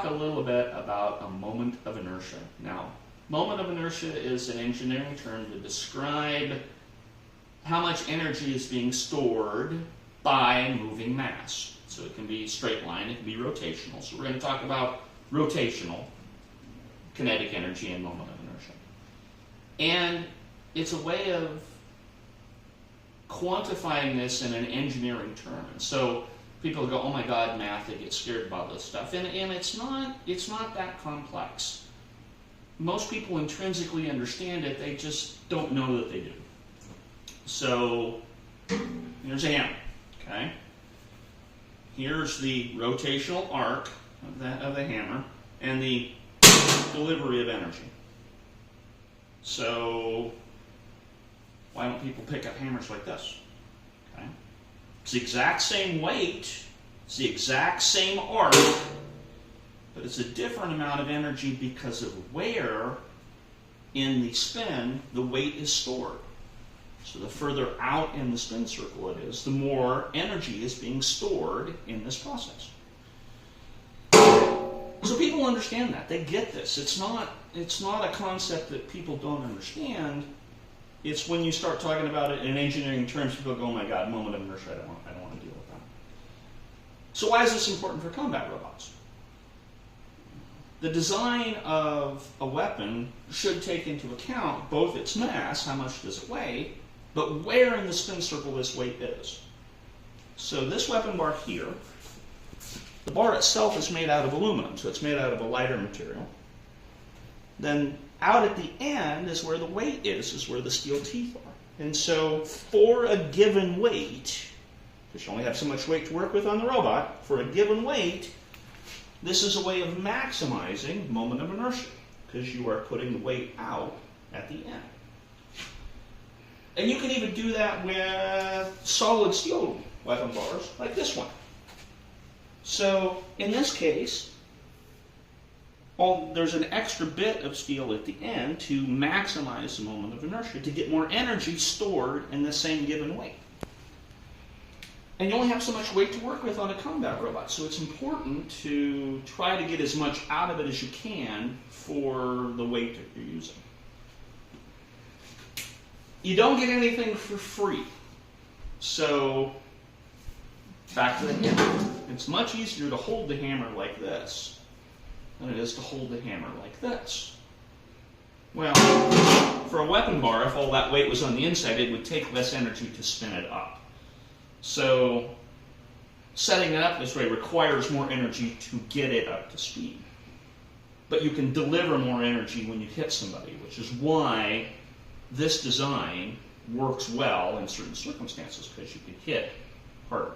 talk a little bit about a moment of inertia. Now, moment of inertia is an engineering term to describe how much energy is being stored by moving mass. So it can be straight line, it can be rotational. So we're going to talk about rotational kinetic energy and moment of inertia. And it's a way of quantifying this in an engineering term. And so people go, oh my God, math, they get scared about this stuff. And it's not that complex. Most people intrinsically understand it, they just don't know that they do. So here's a hammer, okay? Here's the rotational arc of the hammer and the delivery of energy. So why don't people pick up hammers like this? Okay? It's the exact same weight, it's the exact same arc, but it's a different amount of energy because of where in the spin the weight is stored. So the further out in the spin circle it is, the more energy is being stored in this process. So people understand that. They get this. It's not a concept that people don't understand. It's when you start talking about it in engineering terms, people go, oh my God, moment of inertia, I don't want to deal with that. So why is this important for combat robots? The design of a weapon should take into account both its mass, how much does it weigh, but where in the spin circle this weight is. So this weapon bar here, the bar itself is made out of aluminum, so it's made out of a lighter material. Then out at the end is where the weight is where the steel teeth are. And so for a given weight, because you only have so much weight to work with on the robot, for a given weight, this is a way of maximizing moment of inertia, because you are putting the weight out at the end. And you can even do that with solid steel weapon bars, like this one. So in this case, there's an extra bit of steel at the end to maximize the moment of inertia, to get more energy stored in the same given weight. And you only have so much weight to work with on a combat robot, so it's important to try to get as much out of it as you can for the weight that you're using. You don't get anything for free. So back to the hammer. It's much easier to hold the hammer like this than it is to hold the hammer like this. Well, for a weapon bar, if all that weight was on the inside, it would take less energy to spin it up. So setting it up this way requires more energy to get it up to speed. But you can deliver more energy when you hit somebody, which is why this design works well in certain circumstances, because you can hit harder.